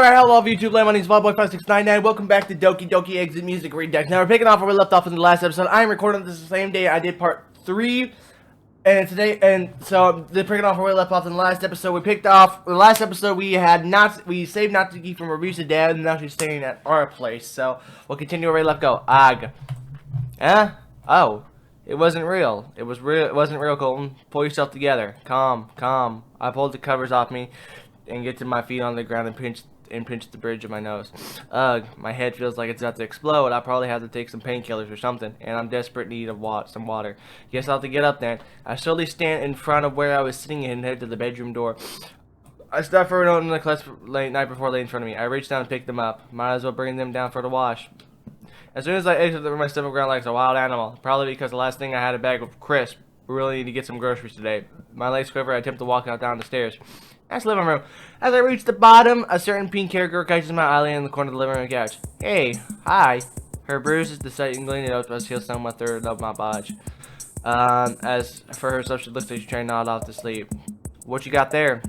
Alright, hello YouTube land, my name is Bob5699. Welcome back to Doki Exit Music Redux. Now we're picking off where we left off in the last episode. I'm recording this the same day I did part 3. And so they're picking off where we left off in the last episode. We picked off the last episode we saved Natsuki from Abusa's dad, and now she's staying at our place. So we'll continue where we left go. Oh. It wasn't real. It wasn't real, Colton. Pull yourself together. Calm. I pulled the covers off me and get to my feet on the ground and pinch the bridge of my nose. Ugh, my head feels like it's about to explode. I probably have to take some painkillers or something, and I'm desperate in need of some water. Guess I'll have to get up then. I slowly stand in front of where I was sitting and head to the bedroom door. I stopped for a note in the class night before lay in front of me. I reached down and picked them up. Might as well bring them down for the wash. As soon as I exited, my stomach ground like a wild animal. Probably because the last thing I had a bag of crisps. We really need to get some groceries today. My legs quiver. I attempt to walk out down the stairs. That's the living room. As I reach the bottom, a certain pink-haired girl catches my eye in the corner of the living room couch. Hey, hi. Her bruise is decidedly noticed, but feels somewhat third of my bodge. As for herself, she looks like she's trying to nod off to sleep. What you got there?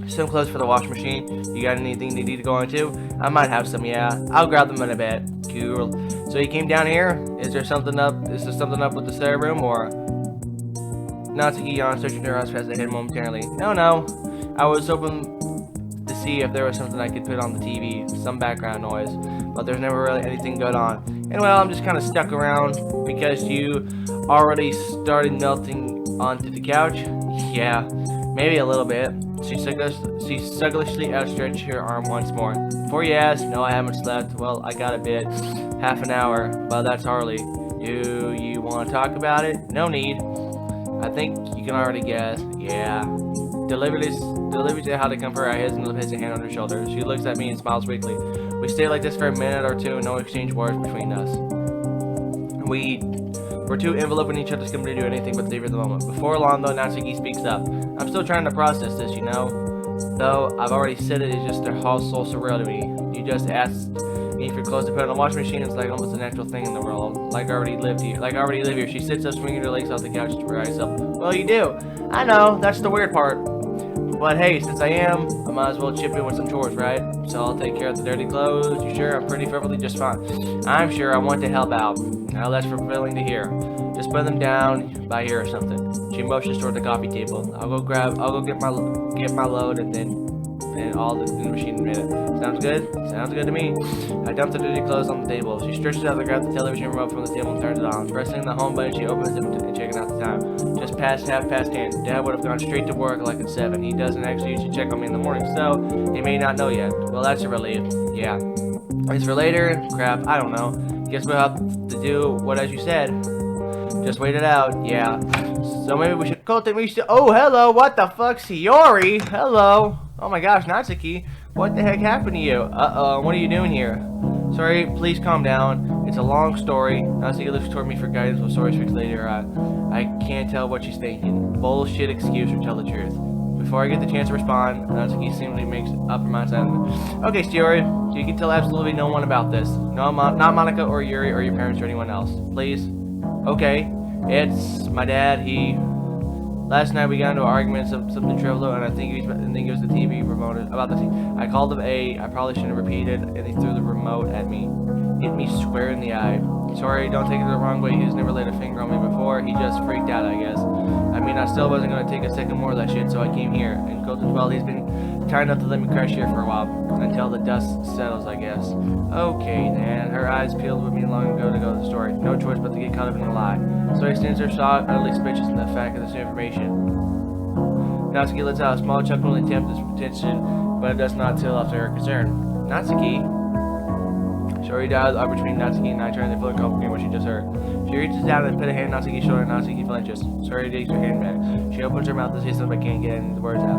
Some clothes for the washing machine. You got anything you need to go into? I might have some, yeah. I'll grab them in a bit. Cool. So you came down here? Is there something up? Is there something up with the spare room, or? Natsuki yawned, searching her eyes past the head momentarily. No. I was hoping to see if there was something I could put on the TV, some background noise, but there's never really anything good on. And well, I'm just kind of stuck around because you already started melting onto the couch. Yeah, maybe a little bit. She suggishly outstretched her arm once more. Before you ask, no, I haven't slept. Well, I got a bit. Half an hour. Well, that's hardly. Do you want to talk about it? No need. I think you can already guess. Yeah. Deliberately how to comfort her eyes and place a hand on her shoulder. She looks at me and smiles weakly. We stay like this for a minute or two, no exchange words between us. We're too enveloped in each other's company to do anything but savor the moment. Before long, though, Natsuki speaks up. I'm still trying to process this, you know? Though, I've already said it's just a whole so surreal to me. You just asked me for clothes to put on the washing machine. It's like almost a natural thing in the world. Like I already live here. She sits up, swinging her legs off the couch to rise up. Well, you do. I know. That's the weird part. But hey, since I might as well chip in with some chores, right? So I'll take care of the dirty clothes. You sure? I'm perfectly just fine. I'm sure. I want to help out. Now that's fulfilling to hear. Just put them down by here or something. She motions toward the coffee table. I'll go get my load and all in the machine in a minute. Sounds good? Sounds good to me. I dump the dirty clothes on the table. She stretches out to grab the television remote from the table and turns it on. Pressing the home button, she opens it and checking out the time. Just past 10:30. Dad would have gone straight to work like at 7. He doesn't actually usually check on me in the morning, so he may not know yet. Well, that's a relief. Yeah. As for later, crap, I don't know. Guess we'll have to do what as you said. Just wait it out. Yeah. So maybe we should oh, hello. What the fuck, Sayori? Hello. Oh my gosh, Natsuki. What the heck happened to you? Uh-oh, what are you doing here? Sorry, please calm down. It's a long story. Natsuki looks toward me for guidance with Sayori's fixed later. I can't tell what she's thinking. Bullshit excuse or tell the truth. Before I get the chance to respond, Natsuki seemingly makes up her mind silently. Okay, Sayori, so you can tell absolutely no one about this. No, not Monica or Yuri or your parents or anyone else. Please? Okay. It's my dad. Last night we got into arguments of something trivial, and I think it was the TV remote about the TV. I called him I probably shouldn't have repeated, and he threw the remote at me. Hit me square in the eye. Sorry, don't take it the wrong way. He's never laid a finger on me before. He just freaked out, I guess. I mean, I still wasn't going to take a second more of that shit, so I came here. And Colton's, well, he's been kind enough to let me crash here for a while. Until the dust settles, I guess. Okay, then. Her eyes peeled with me long ago to go to the story. No choice but to get caught up in the lie. So he stands there shocked, utterly speechless in the fact of this new information. Natsuki lets out a small chuckle in attempt at attention, but it does not till after her concern. Natsuki? Sayori dives up between Natsuki and I, trying to feel complicated what she just heard. She reaches down and put a hand on Natsuki's shoulder, and Natsuki flinches. Sayori takes her hand back. She opens her mouth to say something but can't get any of the words out.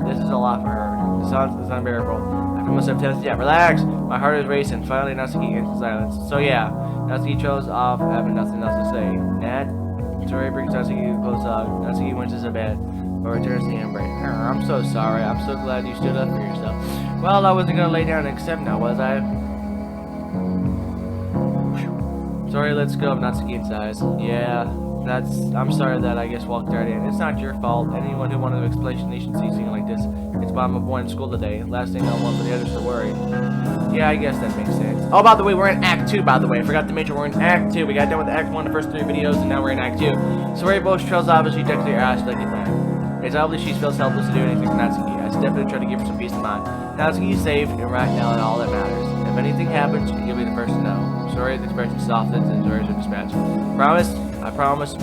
This is a lot for her. The silence is unbearable. I feel myself tense. Yeah, relax. My heart is racing. Finally, Natsuki ends the silence. So yeah, Natsuki trails off, having nothing else to say. Nat? Sayori brings Natsuki a close hug. Natsuki winces a bit, but returns the embrace. I'm so sorry. I'm so glad you stood up for yourself. Well, I wasn't gonna lay down and accept now, was I? Sorry, let's go. Natsuki sighs. Yeah, I'm sorry that I guess walked right in. It's not your fault. Anyone who wanted an explanation sees something like this It's why I'm avoiding school today. Last thing I want for the others to worry. Yeah, I guess that makes sense. Oh, by the way, we're in Act 2, by the way. I forgot to mention we're in Act 2. We got done with Act 1 the first 3 videos, and now we're in Act 2. So Ray Bush trails off as she texts her ass like that. It's obvious she feels helpless to do anything for Natsuki. I step in and try to give her some peace of mind. Natsuki is safe, and right now it's all that matters. If anything happens, you'll be the first to know. Sori's expression softens and Sori's dispatch. Promise? I promise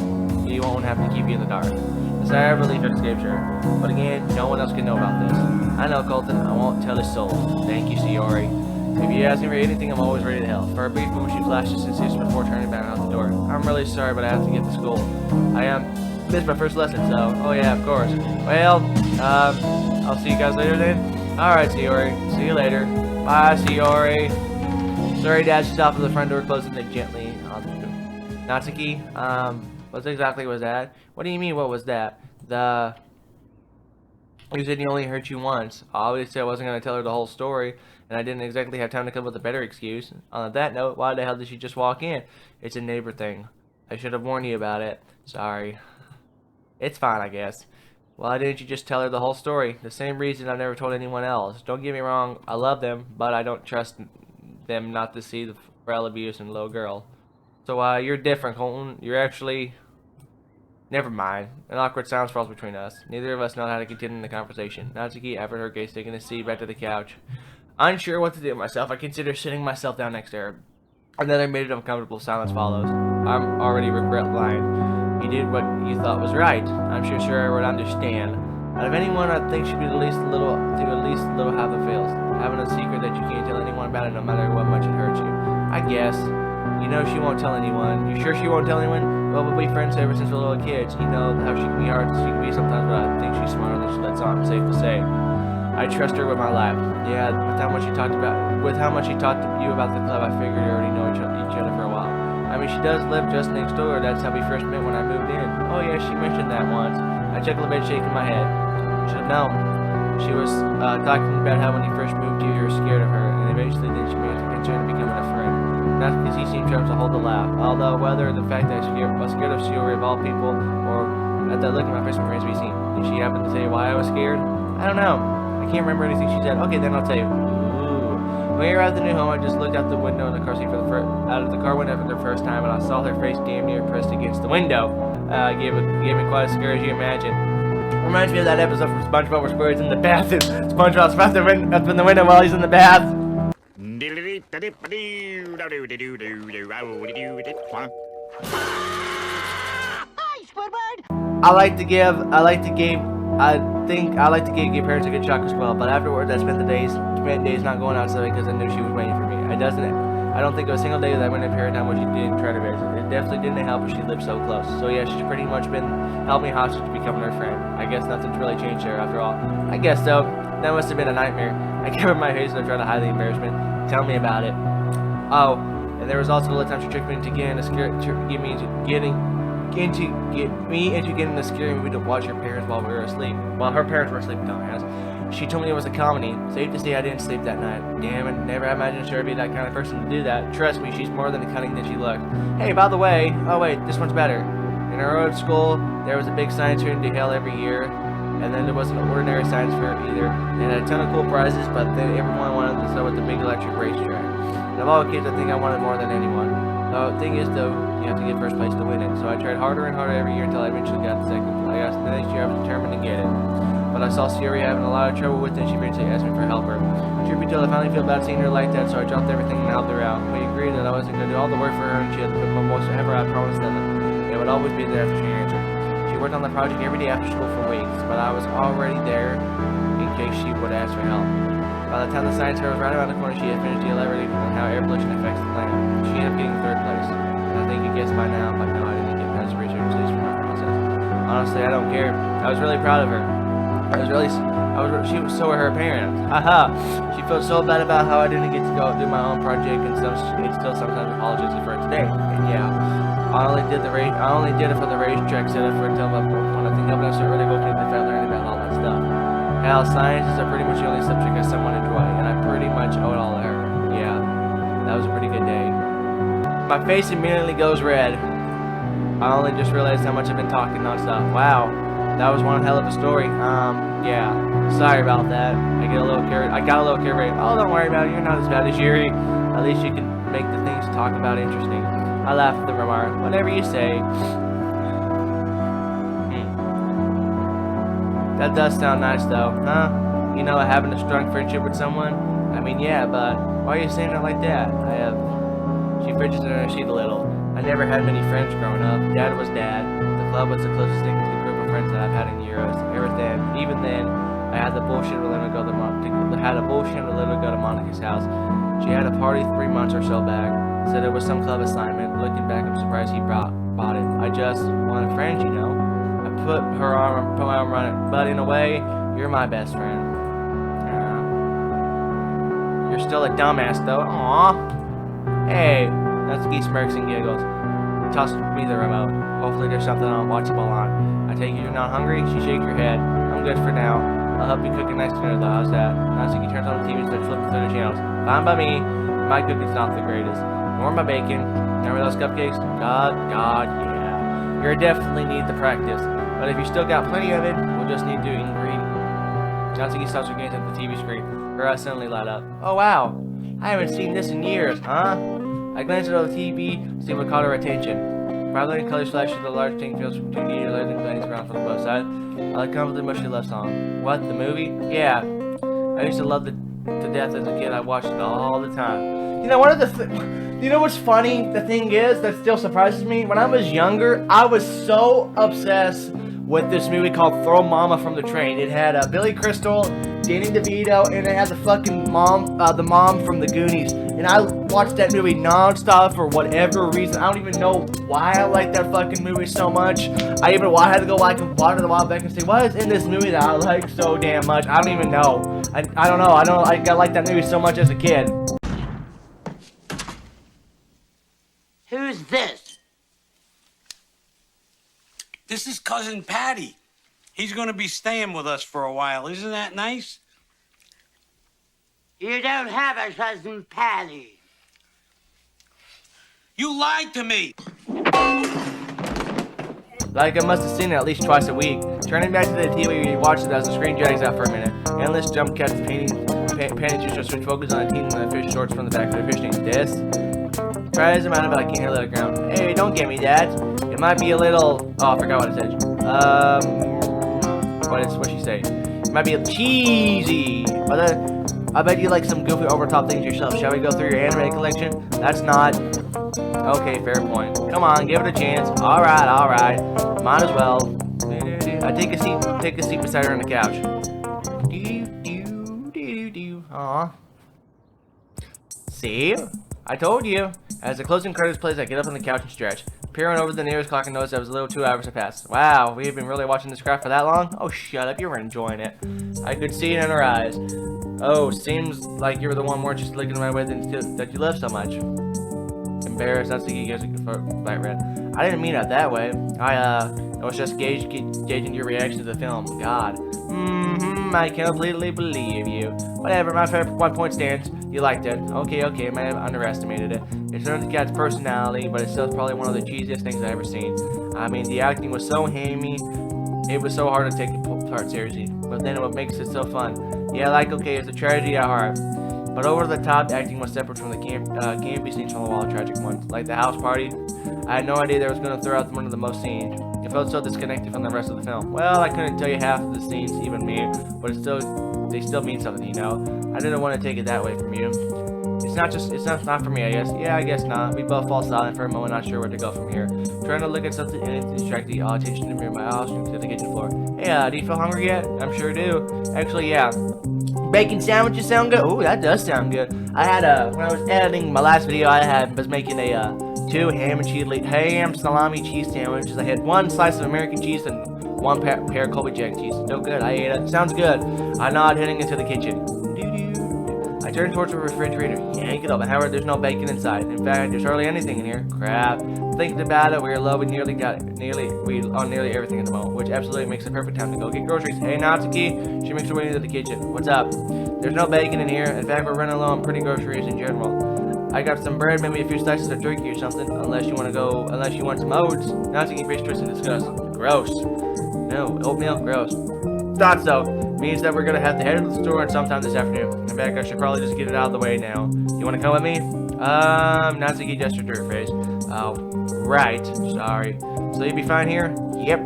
you won't have to keep you in the dark. The sigh of relief escapes her. But again, no one else can know about this. I know, Colton. I won't tell his soul. Thank you, Sayori. If you ask me for anything, I'm always ready to help. For a brief moment, she flashed a sensation before turning back out the door. I'm really sorry, but I have to get to school. I missed my first lesson, so... Oh, yeah, of course. Well, I'll see you guys later then. Alright, Sayori. See you later. Bye, Sayori. Sorry, Dad. She stopped at the front door, closing it gently. Natsuki, what exactly was that? What do you mean, what was that? You said he only hurt you once. Obviously, I wasn't going to tell her the whole story, and I didn't exactly have time to come up with a better excuse. On that note, why the hell did she just walk in? It's a neighbor thing. I should have warned you about it. Sorry. It's fine, I guess. Why didn't you just tell her the whole story? The same reason I've never told anyone else. Don't get me wrong, I love them, but I don't trust them not to see the frail abuse in a little girl. So, you're different, Colton. You're actually... Never mind. An awkward silence falls between us. Neither of us know how to continue the conversation. Natsuki, after her gaze, taking a seat back to the couch. Unsure what to do with myself, I consider sitting myself down next to her. Another minute of uncomfortable silence follows. I'm already regret lying. You did what you thought was right. I'm sure Sarah would understand. Out of anyone, I think she'd be at least a little how it feels. Having a secret that you can't tell anyone about it, no matter what much it hurts you. I guess. You know she won't tell anyone. You sure she won't tell anyone? Well, we'll be friends ever since we're little kids. You know how she can be hard as she can be sometimes, but I think she's smarter than she lets on. Safe to say. I trust her with my life. Yeah, with how much she talked to you about the club, I figured you already know each other for a while. I mean, she does live just next door. That's how we first met when I moved in. Oh yeah, she mentioned that once. I chuckled a bit, shaking my head. Should have known. She was talking about how when you first moved here, you were scared of her, and eventually then she made a concern of becoming a friend. Not because he seemed sharp to hold the laugh. Although whether the fact that I was scared of Sayori of all people, or at that look in my face when friends be seen. Did she happen to say why I was scared? I don't know. I can't remember anything she said. Okay, then I'll tell you. Ooh. When we arrived at the new home, I just looked out the window in the car seat out of the car window for the first time, and I saw her face damn near pressed against the window. Gave me quite a scare, as you imagine. Reminds me of that episode from SpongeBob where Squidward's in the bath and SpongeBob's up in the window while he's in the bath. Hi, Squidward! I like to give gay parents a good shock as well, but afterwards I spent days not going outside because I knew she was waiting for me. I don't think of a single day that I went in Paradigm where she didn't try to visit. It definitely didn't help, but she lived so close. So yeah, she's pretty much been held me hostage to becoming her friend. I guess nothing's really changed there after all. I guess so. That must have been a nightmare. I covered my face and I tried to hide the embarrassment. Tell me about it. Oh, and there was also the time she tricked me into getting the scary movie to watch her parents while we were asleep. While her parents were asleep, dumbass. She told me it was a comedy. Safe to say I didn't sleep that night. Damn it, never imagined her to be that kind of person to do that. Trust me, she's more than cunning than she looked. Hey, by the way, oh wait, this one's better. In our old school, there was a big science fair in DeHale every year, and then there wasn't an ordinary science fair either. It had a ton of cool prizes, but then everyone wanted to start with the big electric racetrack. And of all the kids, I think I wanted more than anyone. The thing is, though, you have to get first place to win it. So I tried harder and harder every year until I eventually got the second place. The next year I was determined to get it. But I saw Sayori having a lot of trouble with it, and she eventually asked me for help her. Truth be told, I finally feel bad seeing her like that, so I dropped everything and helped her out. We agreed that I wasn't going to do all the work for her, and she had to put my voice whenever I promised that it would always be there after she answered. She worked on the project every day after school for weeks, but I was already there in case she would ask for help. By the time the science fair was right around the corner, she had finished the elaborating on how air pollution affects the planet. She ended up getting third place. And I think you guessed by now, but no, I didn't get past the research stage for my process. Honestly, I don't care. I was really proud of her. She was so were her parents. Haha. She felt so bad about how I didn't get to go do my own project, and still sometimes apologizes for it today. And yeah, I only did it for the racetrack setup for until when I think I'm gonna start really looking at learning about all that stuff. Hell, sciences are pretty much the only subject I somewhat enjoy, and I pretty much owe it all to her. Yeah, that was a pretty good day. My face immediately goes red. I only just realized how much I've been talking nonstop. Wow, that was one hell of a story. Yeah, sorry about that. I got a little carried. Oh, don't worry about it. You're not as bad as Yuri. At least you can make the things to talk about interesting. I laughed at the remark. Whatever you say. That does sound nice, though, huh? You know, having a strong friendship with someone? I mean, yeah, but why are you saying it like that? She fidgets in her seat a little. I never had many friends growing up. Dad was dad. The club was the closest thing to the group of friends that I've had in years. Even then, I had the bullshit with Lena go to Monica's house. She had a party 3 months or so back. Said it was some club assignment. Looking back, I'm surprised he bought it. I just want a friend, you know. I put my arm around it. But in a way, you're my best friend. You're still a dumbass, though. Aww. Hey, Natsuki smirks and giggles. Toss me the remote. Hopefully there's something watchable on. I take it you're not hungry? She shakes her head. I'm good for now. I'll help you cook a nice dinner though. How's that? Natsuki turns on the TV and starts flipping through the channels. Fine by me. My cooking's not the greatest. Nor my bacon. Remember those cupcakes? God, yeah. You definitely need the practice. But if you still got plenty of it, we'll just need to ingredient. Natsuki stops her gaze at the TV screen. Her eyes suddenly light up. Oh wow. I haven't seen this in years, huh? I glanced at the TV to see what caught her attention. Vibrant colors flash through the large tank fields from 2D to letting glances around from the both sides. I like the mushy love song. What, the movie? Yeah. I used to love it to death as a kid. I watched it all the time. You know, you know what's funny? The thing is, that still surprises me. When I was younger, I was so obsessed with this movie called Throw Mama from the Train. It had Billy Crystal, Danny DeVito, and it had the fucking mom, the mom from the Goonies. And I watched that movie non-stop for whatever reason. I don't even know why I like that fucking movie so much. I had to go back and watch it a while back and say, what is in this movie that I like so damn much? I don't even know. I don't know. I like that movie so much as a kid. Who's this? This is Cousin Patty. He's going to be staying with us for a while. Isn't that nice? You don't have a cousin Patty. You lied to me. Like I must have seen it at least twice a week. Turning back to the TV, we watched it as the screen drags out for a minute. Endless jump cuts, panty just switch focus on a team in the fish shorts from the back of the fish tank. This tries him out, but I can't hear the ground. Hey, don't get me that. It might be a little. Oh, I forgot what it said. What'd she say? It might be a cheesy. I bet you like some goofy over-top things yourself. Shall we go through your anime collection? That's not... Okay, fair point. Come on, give it a chance. Alright. Might as well. I take a seat beside her on the couch. Aw. See? I told you. As the closing credits plays, I get up on the couch and stretch. Peering over the nearest clock and notice that it was a little 2 hours had passed. Wow, we've been really watching this crap for that long? Oh, shut up, you were enjoying it. I could see it in her eyes. Oh, seems like you were the one more just looking my way that you love so much. Embarrassed, that's the gives a light red. I didn't mean it that way. I was just gauging your reaction to the film. God. I completely believe you. Whatever, my point stands. You liked it. Okay, I may have underestimated it. It's not the cat's personality, but it's still probably one of the cheesiest things I've ever seen. I mean, the acting was so hammy, it was so hard to take the part seriously. But then what makes it so fun? Yeah, okay, it's a tragedy at heart. But over the top, acting was separate from the campy scenes from the wild tragic ones. Like the house party, I had no idea they was going to throw out one of the most scenes. It felt so disconnected from the rest of the film. Well, I couldn't tell you half of the scenes, even me, but they still mean something, you know? I didn't want to take it that way from you. It's not for me, I guess. Yeah, I guess not. We both fall silent for a moment, not sure where to go from here. Trying to look at something and it distracted the attention to my eyes to the kitchen floor. Hey, do you feel hungry yet? I'm sure I do. Actually, yeah. Bacon sandwiches sound good? Ooh, that does sound good. I had when I was editing my last video, I was making a 2 ham salami cheese sandwiches. I had 1 slice of American cheese and 1 pair of Colby Jack cheese. So good. I ate it. Sounds good. I nod, heading into the kitchen. I turned towards the refrigerator, yank it open. However, there's no bacon inside. In fact, there's hardly anything in here. Crap. Thinking about it, we are low. We nearly on nearly everything at the moment, which absolutely makes the perfect time to go get groceries. Hey, Natsuki. She makes her way into the kitchen. What's up? There's no bacon in here. In fact, we're running low on pretty groceries in general. I got some bread, maybe a few slices of turkey or something. Unless you want some oats. Natsuki face twists in disgust. Gross. No, oatmeal, gross. Thought so. Means that we're gonna have to head to the store sometime this afternoon. In fact, I should probably just get it out of the way now. You wanna come with me? Natsuki gestured to her face. Oh, right. Sorry. So you'll be fine here? Yep.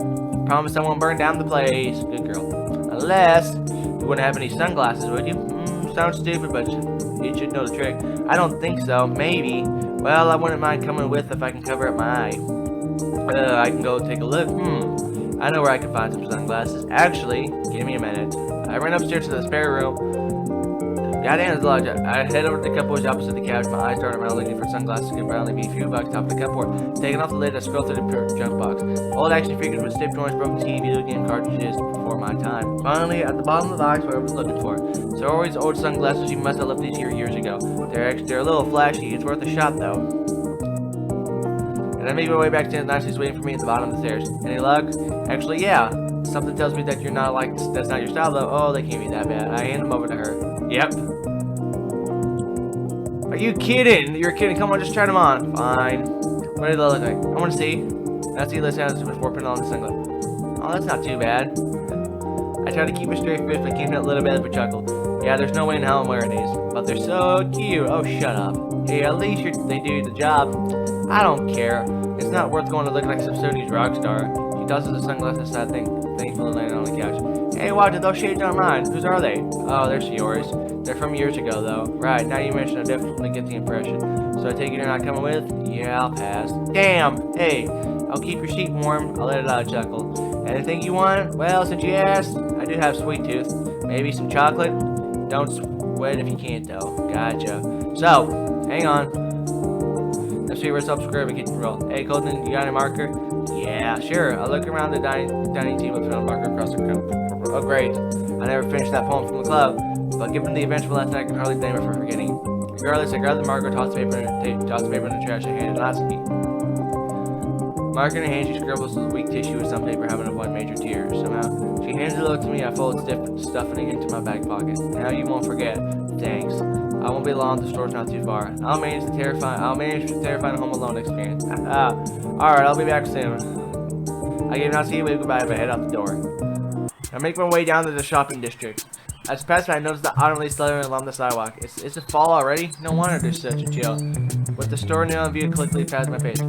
Promise I won't burn down the place. Good girl. Unless you wouldn't have any sunglasses, would you? Sounds stupid, but you should know the trick. I don't think so. Maybe. Well, I wouldn't mind coming with if I can cover up my eye. I can go take a look. I know where I can find some sunglasses. Actually, give me a minute. I ran upstairs to the spare room. Goddamn, it's a lot. I head over to the cupboard opposite the couch. My eyes started around looking for sunglasses. Could finally be a few bucks top of the cupboard. Taking off the lid, I scroll through the junk box. Old action figures with stiff joints, broken TV, video game cartridges before my time. Finally, at the bottom of the box, what I was looking for. So always old sunglasses. You must have left these here years ago. They're a little flashy. It's worth a shot though. And I make my way back to Natsuki's waiting for me at the bottom of the stairs. Any luck? Actually, yeah. Something tells me that you're not that's not your style though. Oh, they can't be that bad. I hand them over to her. Yep. Are you kidding? You're kidding. Come on, just try them on. Fine. What do they look like? I want to see. Natsuki lets out before putting on the sunglasses. Oh, that's not too bad. I try to keep a straight face, but can't help a little bit of a chuckle. Yeah, there's no way in hell I'm wearing these. But they're so cute. Oh, shut up. Hey, at least they do the job. I don't care. It's not worth going to look like some Sony's rock star. She tosses the sunglasses aside, thankfully landing on the couch. Hey, watch it. Those shades aren't mine. Whose are they? Oh, they're yours. They're from years ago, though. Right, now you mention, I definitely get the impression. So I take it you're not coming with? Yeah, I'll pass. Damn! Hey, I'll keep your seat warm. I'll let it out a chuckle. Anything you want? Well, since you asked, I do have sweet tooth. Maybe some chocolate? Don't sweat if you can't, though. Gotcha. So, hang on. Let's see where it's up, square, and get roll. Hey, Colton, you got any marker? Yeah, sure. I look around the dining table with a marker across the room. Oh, great. I never finished that poem from the club, but given the events from last night, I can hardly blame her for forgetting. Regardless, I grabbed the marker, tossed the paper in the trash, and handed it to Natsuki. Marker in her hand, she scribbles with weak tissue with some paper having one major tear. Somehow, she hands it over to me. I fold stuffing it into my back pocket. Now you won't forget. Thanks. I won't be long. The store's not too far. I'll manage the terrifying Home Alone experience. Alright, I'll be back soon. I gave Natsuki a wave goodbye as I head out the door. I make my way down to the shopping district. As I pass by, I notice the autumnally slithering along the sidewalk. It's a fall already? No wonder there's such a chill. With the store neon view quickly past my face.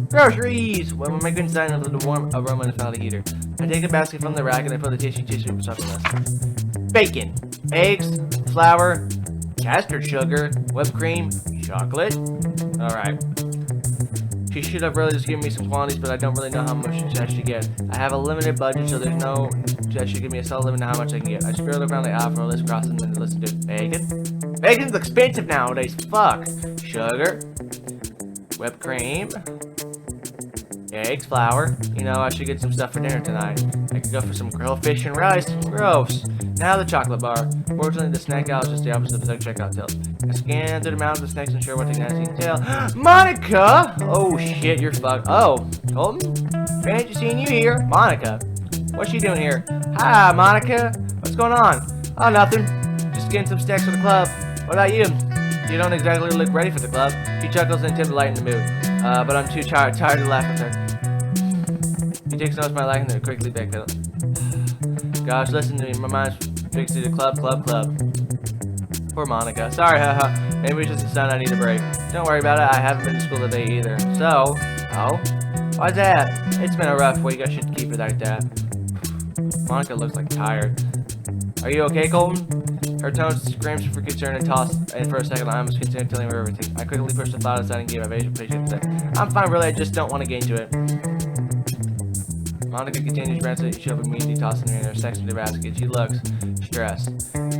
Groceries! When I make inside of the warm aroma and found a heater. I take a basket from the rack and I put the tissue shopping list. Bacon, eggs, flour, castor sugar, whipped cream, chocolate. Alright. She should have really just given me some quantities, but I don't really know how much I should get. I have a limited budget, so there's no... That should give me a solid limit on how much I can get. I scrolled around the aisle for a list crossing and listened to bacon. Bacon's expensive nowadays. Fuck. Sugar. Whipped cream. Eggs, flour. You know, I should get some stuff for dinner tonight. I could go for some grilled fish and rice. Gross. Now the chocolate bar. Fortunately, the snack aisle is just the opposite of the checkout till. I scan through the mountains of snacks and sure what to can tell. Monica! Oh shit, you're fucked. Oh, Colton? Fancy seeing you here. Monica. What's she doing here? Hi, Monica. What's going on? Oh, nothing. Just getting some snacks for the club. What about you? You don't exactly look ready for the club. She chuckles and attempts to lighten the mood. But I'm too tired to laugh with her. He takes notice of my lack and quickly backpedals. Gosh, listen to me. My mind's fixed to the club. Poor Monica. Sorry, haha. Maybe it's just a sign I need a break. Don't worry about it. I haven't been to school today either. So, oh? Why's that? It's been a rough week. I should keep it like that. Monica looks like tired. Are you okay, Colton? Her tone screams for concern and for a second I was considered telling her everything. I quickly pushed the thought aside and gave evasion patient a sec. I'm fine, really. I just don't want to get into it. Monica continues ranting. She immediately tossing her in her sex in the basket. She looks stressed.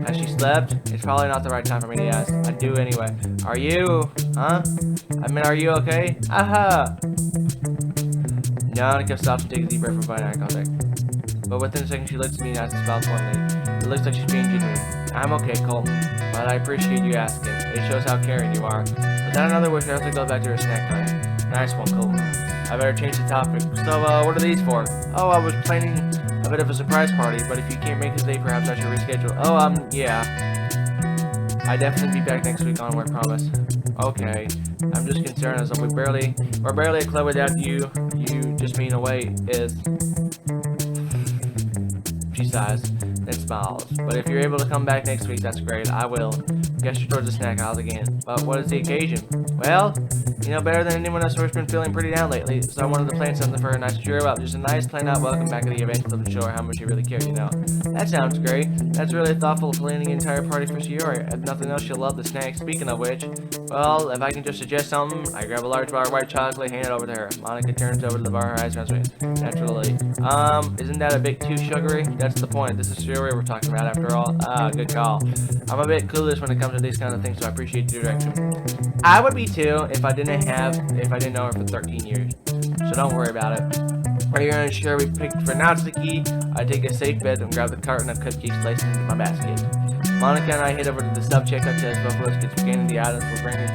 Has she slept? It's probably not the right time for me to ask. I do anyway. Are you? Huh? I mean, are you okay? Aha! Monica stops and takes a deep breath from eye contact. But within a second, she looks at me and asks about bluntly. It looks like she's being genuine. I'm okay, Colton, but I appreciate you asking. It shows how caring you are. Without another word, she has to go back to her snack time. Nice one, Colton. I better change the topic. So, what are these for? Oh, I was planning a bit of a surprise party, but if you can't make it today, perhaps I should reschedule. Oh, yeah. I definitely be back next week onward, promise. Okay. I'm just concerned as we're barely a club without you. You just mean a way is... She sighs. and smiles. But if you're able to come back next week, that's great. I will. Gesture towards the snack aisle again. But what is the occasion? Well, you know better than anyone else who's been feeling pretty down lately, so I wanted to plan something for her nice to cheer her up. Just a nice planned out welcome back at the event to show her how much you really care, you know. That sounds great. That's really thoughtful, planning an entire party for Shiori. If nothing else, she'll love the snack. Speaking of which, well, if I can just suggest something, I grab a large bar of white chocolate, hand it over to her. Monica turns over to the bar, her eyes answering. Naturally. Isn't that a bit too sugary? That's the point. This is Shiori we're talking about after all. Ah, good call. I'm a bit clueless when it comes to these kind of things, so I appreciate your direction. I would be too if I didn't know her for 13 years. So don't worry about it. Are you unsure we picked for Natsuki? I take a safe bet and grab the carton of cupcakes placed into my basket. Monica and I head over to the self-checkout desk. Both of us get scanning the items we're bringing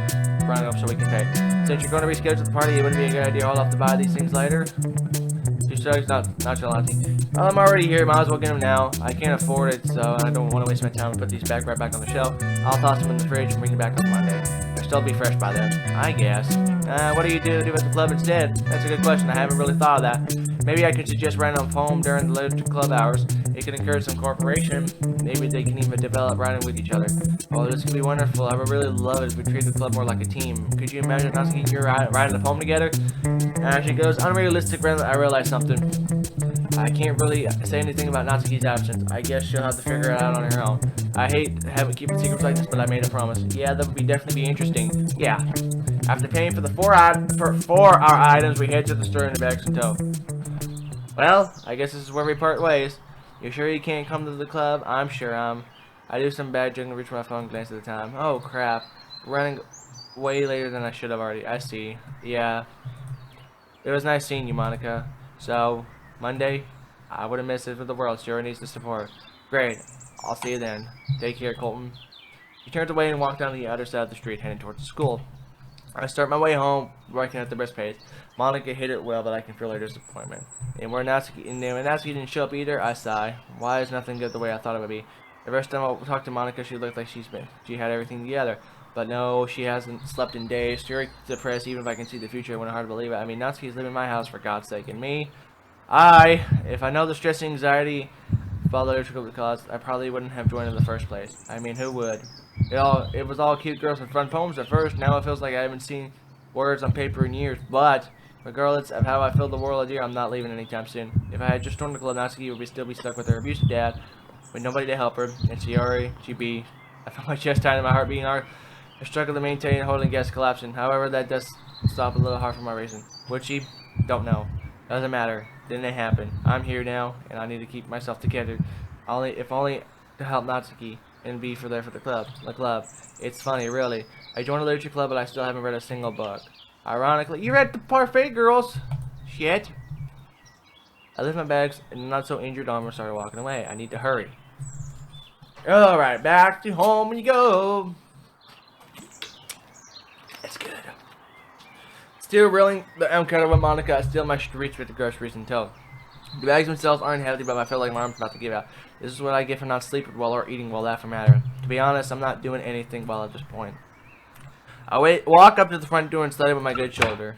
up so we can pay. Since you're going to reschedule the party, it wouldn't be a good idea to hold off to buy these things later. She shrugs nonchalantly. Well, I'm already here. Might as well get them now. I can't afford it, so I don't want to waste my time and put these right back on the shelf. I'll toss them in the fridge and bring them back on Monday. They'll still be fresh by then, I guess. What do you do at the club instead? That's a good question. I haven't really thought of that. Maybe I could suggest writing a poem during the literature club hours. It could encourage some cooperation. Maybe they can even develop writing with each other. Oh, this could be wonderful. I would really love it if we treat the club more like a team. Could you imagine Natsuki and you writing a poem together? And she goes, unrealistic, I realized something. I can't really say anything about Natsuki's absence. I guess she'll have to figure it out on her own. I hate having keeping secrets like this, but I made a promise. Yeah, that would definitely be interesting. Yeah. After paying for the four our items, we head to the store in the bags in tow. Well, I guess this is where we part ways. You sure you can't come to the club? I'm sure I do some bad juggling, reach for my phone, and glance at the time. Oh crap. Running way later than I should have already. I see. Yeah. It was nice seeing you, Monica. So, Monday, I wouldn't miss it for the world. Sure needs the support. Great. I'll see you then. Take care, Colton. He turns away and walks down the other side of the street, heading towards the school. I start my way home, working at the best pace. Monica hit it well, but I can feel her disappointment. And when Natsuki didn't show up either, I sigh. Why is nothing good the way I thought it would be? The first time I talked to Monica, she looked like she had everything together. But no, she hasn't slept in days. She's depressed, even if I can see the future. I wouldn't hard to believe it. I mean, Natsuki's living in my house, for God's sake. And me, if I know the stress and anxiety followed the cause, I probably wouldn't have joined in the first place. I mean, who would? It was all cute girls and fun poems at first. Now it feels like I haven't seen words on paper in years. But regardless of how I feel the world dear, I'm not leaving anytime soon. If I had just joined the club, Natsuki would still be stuck with her abusive dad, with nobody to help her. And Shiori, I felt my chest tight and my heart beating hard. I struggle to maintain holding gas collapsing. However, that does stop a little hard for my reason. Would she? Don't know. Doesn't matter. Didn't it happen? I'm here now, and I need to keep myself together. If only to help Natsuki and be there for the club. It's funny, really. I joined a literature club, but I still haven't read a single book. Ironically, you read the Parfait Girls. Shit. I left my bags and not so injured arm and started walking away. I need to hurry. Alright, back to home when you go. That's good. Still reeling the encounter with Monica. I steal my streets with the groceries in tow. The bags themselves aren't heavy, but I feel like my arm's about to give out. This is what I get for not sleeping well or eating well, that for matter. To be honest, I'm not doing anything well at this point. I walk up to the front door and study with my good shoulder.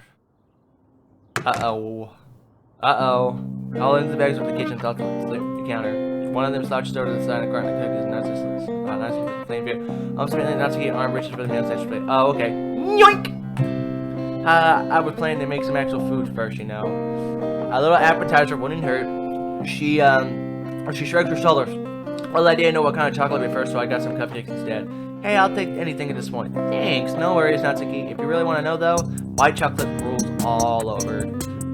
Uh-oh. I'll into the bags with the kitchen thoughts on the counter. One of them slouches over to the side and carton of cookies and nuts with the flame beer. Ultimately, Natsuki and arm reaches for the meal section plate. Oh, okay. Yoink! I was planning to make some actual food first, you know. A little appetizer wouldn't hurt. She shrugs her shoulders. Well, I didn't know what kind of chocolate at first, so I got some cupcakes instead. Hey, I'll take anything at this point. Thanks, no worries, Natsuki. If you really want to know, though, white chocolate rules all over.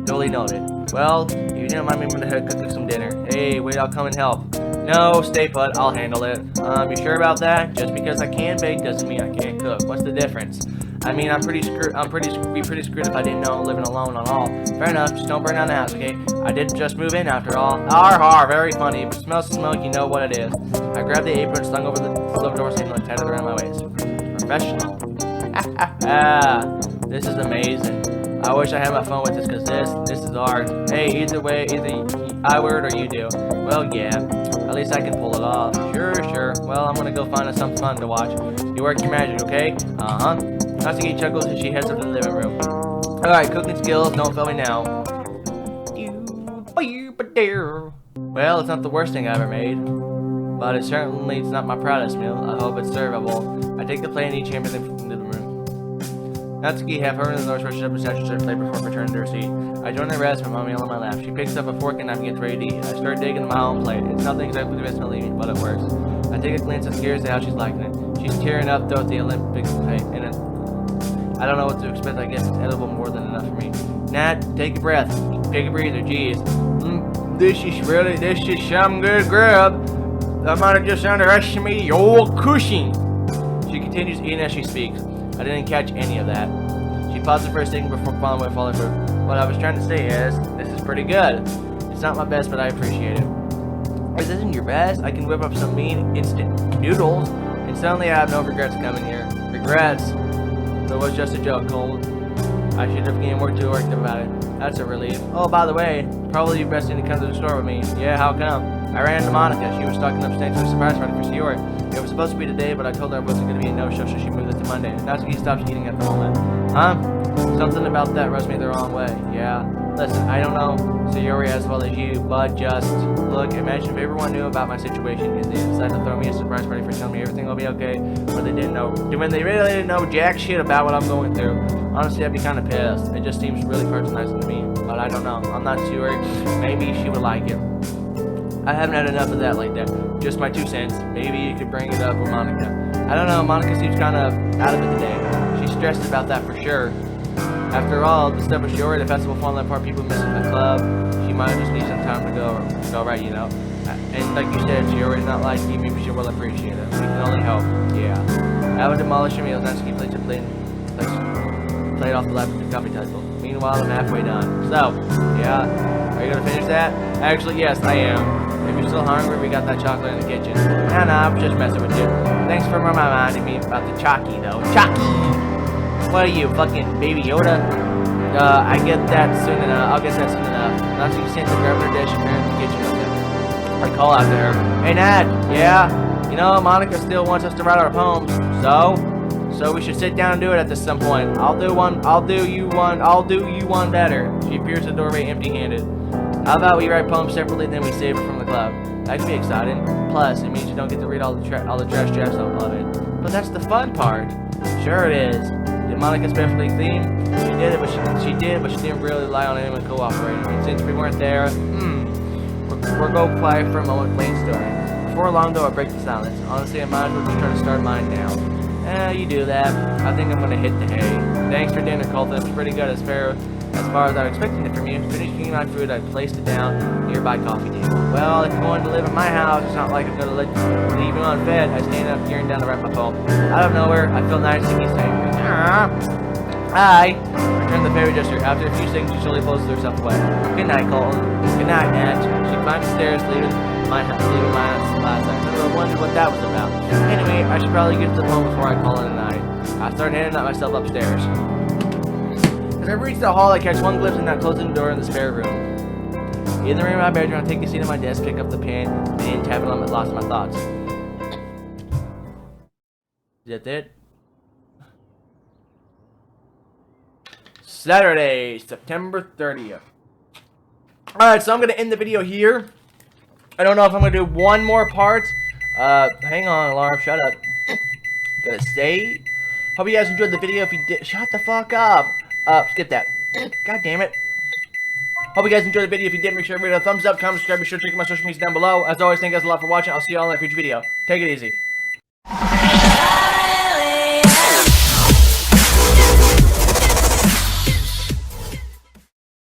Duly noted. Well, if you didn't mind me, I'm gonna cook some dinner. Hey, wait, I'll come and help. No, stay put, I'll handle it. You sure about that? Just because I can bake doesn't mean I can't cook. What's the difference? I mean, I'm pretty screwed if I didn't know I'm living alone on all. Fair enough, just don't burn down the house, okay? I did just move in after all. Har, very funny, but smells the smoke, you know what it is. I grabbed the apron, slung over the slip door handle, and tied it around my waist. Professional. This is amazing. I wish I had my phone with this, because this is art. Hey, either way, either I word or you do. Well, yeah, at least I can pull it off. Sure. Well, I'm gonna go find us something fun to watch. You work your magic, okay? Natsuki chuckles as she heads up to the living room. Alright, cooking skills, don't fail me now. Well, it's not the worst thing I ever made. but it's not my proudest meal. I hope it's servable. I take the plate and eat chamberlain from the room. Natsuki, half her in the nose, rushes up and snatches her plate before returning to her seat. I join the rest, my mommy on my lap. She picks up a fork and knife and gets ready to eat. I start digging my own plate. It's nothing exactly the best meal eating, but it works. I take a glance and scares at how she's liking it. She's tearing up though at the Olympic plate, and I don't know what to expect. I guess it's edible more than enough for me. Nat, take a breath. Take a breather, jeez. This is some good grub. I might have just underestimated your cushion. She continues eating as she speaks. I didn't catch any of that. She pauses for a second before following through. What I was trying to say is, this is pretty good. It's not my best, but I appreciate it. This isn't your best? I can whip up some mean instant noodles, and suddenly I have no regrets coming here. Regrets? So it was just a joke, Cole. I should have been more too worked about it. That's a relief. Oh, by the way, probably you best need to come to the store with me. Yeah, how come? I ran into Monica. She was stocking up snacks for a surprise party for Siori. It was supposed to be today, but I told her it wasn't going to be a no-show, so she moved it to Monday. Natsuki stops eating at the moment. Huh? Something about that rubs me the wrong way. Yeah. Listen, I don't know Siori as well as you, but just look, imagine if everyone knew about my situation and they decided to throw me a surprise party for telling me everything will be okay when they really didn't know jack shit about what I'm going through. Honestly, I'd be kind of pissed. It just seems really patronizing to me, but I don't know. I'm not sure. Maybe she would like it. I haven't had enough of that like that. Just my 2 cents. Maybe you could bring it up with Monica. I don't know. Monica seems kind of out of it today. She's stressed about that for sure. After all, the stuff with Shiori, the festival falling apart, people missing the club. She might just need some time to go right, you know. And like you said, Shiori's not like you. Maybe she will appreciate it. We can only hope. Yeah. I would demolish your meals. Natsuki plates her plate off the lap with the coffee table. Meanwhile, I'm halfway done. So, yeah. Are you gonna finish that? Actually, yes, I am. If you're still hungry, we got that chocolate in the kitchen. Nah, I'm just messing with you. Thanks for reminding me about the Chalky, though. Chalky! What are you, fucking Baby Yoda? I get that soon enough. I'll get that soon enough. Natsuki sent the grab her dish and ran to the kitchen with it. I call out to her. Hey, Nat. Yeah? You know, Monica still wants us to write our poems. So we should sit down and do it at some point. I'll do you one better. She appears the doorway empty-handed. How about we write poems separately, then we save it from the club? That could be exciting. Plus, it means you don't get to read all the trash drafts of it. But that's the fun part. Sure it is. Did Monica specifically theme? She did, but she didn't really rely on anyone cooperating. And since we weren't there, we're go quiet for a moment, plain story. Before long, though, I break the silence. Honestly, I might as well just try to start mine now. You do that. I think I'm gonna hit the hay. Thanks for dinner, Colton. It was pretty good as far as I was expecting it from you. Finishing my food, I placed it down nearby coffee table. Well, if you're going to live in my house, it's not like I'm gonna leave you unfed. I stand up, gearing down to wrap my poem. Out of nowhere, I feel Natsuki saying, hi. Return the fairy gesture. After a few seconds, she slowly pulls herself away. Good night, Colton. Good night, Nat. She climbs the stairs, leaving my ass last night. I wondered what that was about. Anyway, I should probably get to the poem before I call it a night. I start handing out myself upstairs. As I reach the hall, I catch one glimpse and not closing the door in the spare room. In the room of my bedroom, I take a seat at my desk, pick up the pen, and tap it on my lost my thoughts. Is that it? Saturday, September 30th. Alright, so I'm going to end the video here. I don't know if I'm going to do one more part. Hang on, alarm, shut up. Gonna stay. Hope you guys enjoyed the video. If you did, shut the fuck up. Skip that. God damn it. Hope you guys enjoyed the video. If you did, make sure to give it a thumbs up, comment, subscribe, be sure to check my social media down below. As always, thank you guys a lot for watching. I'll see you all in a future video. Take it easy.